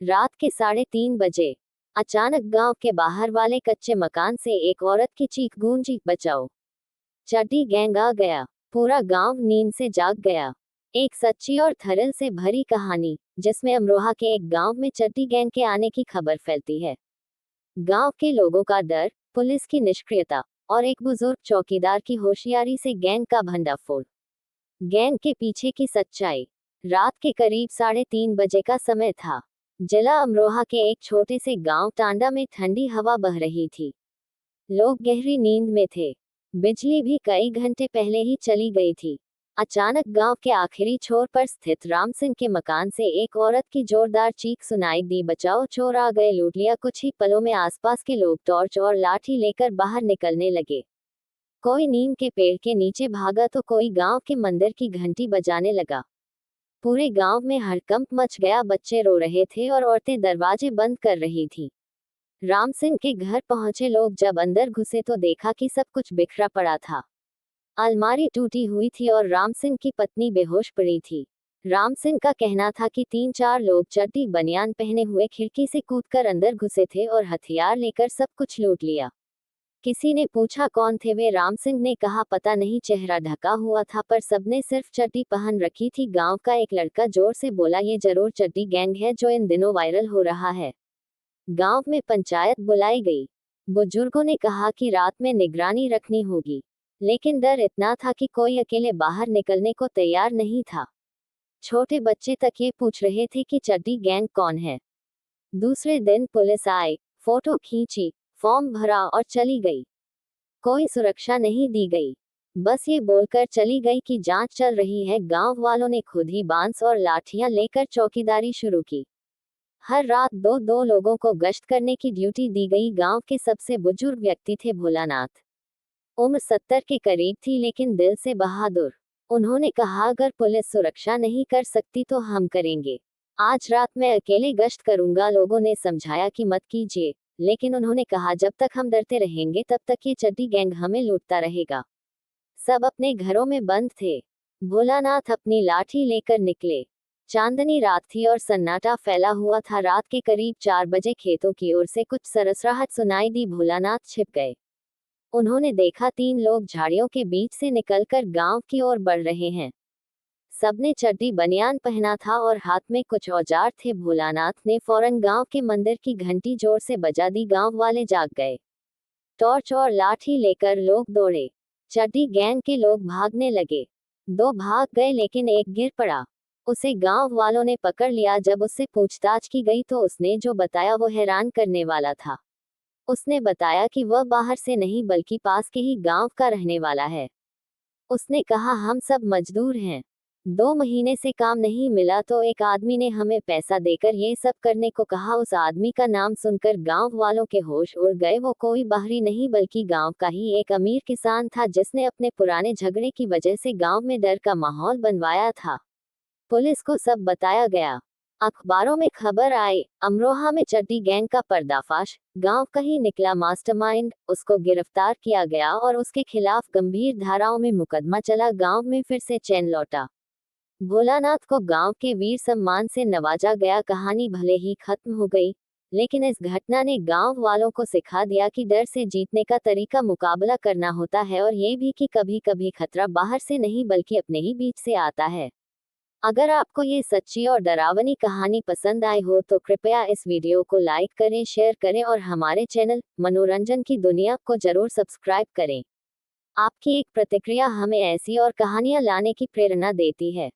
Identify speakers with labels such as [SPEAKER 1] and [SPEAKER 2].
[SPEAKER 1] रात के 3:30 बजे अचानक गांव के बाहर वाले कच्चे मकान से एक औरत की चीख गूंजी, बचाओ, चड्डी गैंग आ गया। पूरा गांव नींद से जाग गया। एक सच्ची और थ्रिल से भरी कहानी, जिसमें अमरोहा के एक गांव में चड्डी गैंग के आने की खबर फैलती है। गांव के लोगों का डर, पुलिस की निष्क्रियता और एक बुजुर्ग चौकीदार की होशियारी से गैंग का भंडाफोड़। गैंग के पीछे की सच्चाई। रात के करीब 3:30 बजे का समय था। जिला अमरोहा के एक छोटे से गांव टांडा में ठंडी हवा बह रही थी। लोग गहरी नींद में थे। बिजली भी कई घंटे पहले ही चली गई थी। अचानक गांव के आखिरी छोर पर स्थित राम सिंह के मकान से एक औरत की जोरदार चीख सुनाई दी, बचाओ, चोर आ गए, लूट लिया। कुछ ही पलों में आसपास के लोग टॉर्च और लाठी लेकर बाहर निकलने लगे। कोई नीम के पेड़ के नीचे भागा तो कोई गांव के मंदिर की घंटी बजाने लगा। पूरे गांव में हड़कंप मच गया। बच्चे रो रहे थे और औरतें दरवाजे बंद कर रही थीं। राम सिंह के घर पहुंचे लोग जब अंदर घुसे तो देखा कि सब कुछ बिखरा पड़ा था। अलमारी टूटी हुई थी और राम सिंह की पत्नी बेहोश पड़ी थी। राम सिंह का कहना था कि 3-4 लोग चड्डी बनियान पहने हुए खिड़की से कूदकर अंदर घुसे थे और हथियार लेकर सब कुछ लूट लिया। किसी ने पूछा कौन थे वे। राम सिंह ने कहा पता नहीं, चेहरा ढका हुआ था पर सबने सिर्फ चड्डी पहन रखी थी। गांव का एक लड़का जोर से बोला, ये जरूर चड्डी गैंग है जो इन दिनों वायरल हो रहा है। गांव में पंचायत बुलाई गई। बुजुर्गों ने कहा कि रात में निगरानी रखनी होगी, लेकिन डर इतना था कि कोई अकेले बाहर निकलने को तैयार नहीं था। छोटे बच्चे तक ये पूछ रहे थे कि चड्डी गैंग कौन है। दूसरे दिन पुलिस आई, फोटो खींची, फॉर्म भरा और चली गई। कोई सुरक्षा नहीं दी गई, बस ये बोलकर चली गई कि जांच चल रही है। गांव वालों ने खुद ही बांस और लाठियां लेकर चौकीदारी शुरू की। हर रात दो लोगों को गश्त करने की ड्यूटी दी गई। गांव के सबसे बुजुर्ग व्यक्ति थे भोलानाथ। उम्र 70 के करीब थी, लेकिन दिल से बहादुर। उन्होंने कहा, अगर पुलिस सुरक्षा नहीं कर सकती तो हम करेंगे। आज रात मैं अकेले गश्त करूंगा। लोगों ने समझाया कि मत कीजिए, लेकिन उन्होंने कहा जब तक हम डरते रहेंगे तब तक ये चड्डी गैंग हमें लूटता रहेगा। सब अपने घरों में बंद थे। भोलानाथ अपनी लाठी लेकर निकले। चांदनी रात थी और सन्नाटा फैला हुआ था। रात के करीब 4 बजे खेतों की ओर से कुछ सरसराहट सुनाई दी। भोलानाथ छिप गए। उन्होंने देखा 3 लोग झाड़ियों के बीच से निकलकर गांव की ओर बढ़ रहे हैं। सबने चड्डी बनियान पहना था और हाथ में कुछ औजार थे। भोलानाथ ने फौरन गांव के मंदिर की घंटी जोर से बजा दी। गांव वाले जाग गए। टॉर्च और लाठी लेकर लोग दौड़े। चड्डी गैंग के लोग भागने लगे। 2 भाग गए, लेकिन एक गिर पड़ा। उसे गांव वालों ने पकड़ लिया। जब उससे पूछताछ की गई तो उसने जो बताया वो हैरान करने वाला था। उसने बताया कि वह बाहर से नहीं बल्कि पास के ही गांव का रहने वाला है। उसने कहा, हम सब मजदूर हैं। 2 महीने से काम नहीं मिला तो एक आदमी ने हमें पैसा देकर ये सब करने को कहा। उस आदमी का नाम सुनकर गांव वालों के होश उड़ गए। वो कोई बाहरी नहीं बल्कि गांव का ही एक अमीर किसान था, जिसने अपने पुराने झगड़े की वजह से गांव में डर का माहौल बनवाया था। पुलिस को सब बताया गया। अखबारों में खबर आई, अमरोहा में चड्डी गैंग का पर्दाफाश। गांव का ही निकला मास्टरमाइंड, उसको गिरफ्तार किया गया और उसके खिलाफ गंभीर धाराओं में मुकदमा चला। गांव में फिर से चैन लौटा। भोलानाथ को गांव के वीर सम्मान से नवाजा गया। कहानी भले ही खत्म हो गई, लेकिन इस घटना ने गांव वालों को सिखा दिया कि डर से जीतने का तरीका मुकाबला करना होता है, और ये भी कि कभी कभी खतरा बाहर से नहीं बल्कि अपने ही बीच से आता है। अगर आपको ये सच्ची और डरावनी कहानी पसंद आई हो तो कृपया इस वीडियो को लाइक करें, शेयर करें और हमारे चैनल मनोरंजन की दुनिया को जरूर सब्सक्राइब करें। आपकी एक प्रतिक्रिया हमें ऐसी और कहानियां लाने की प्रेरणा देती है।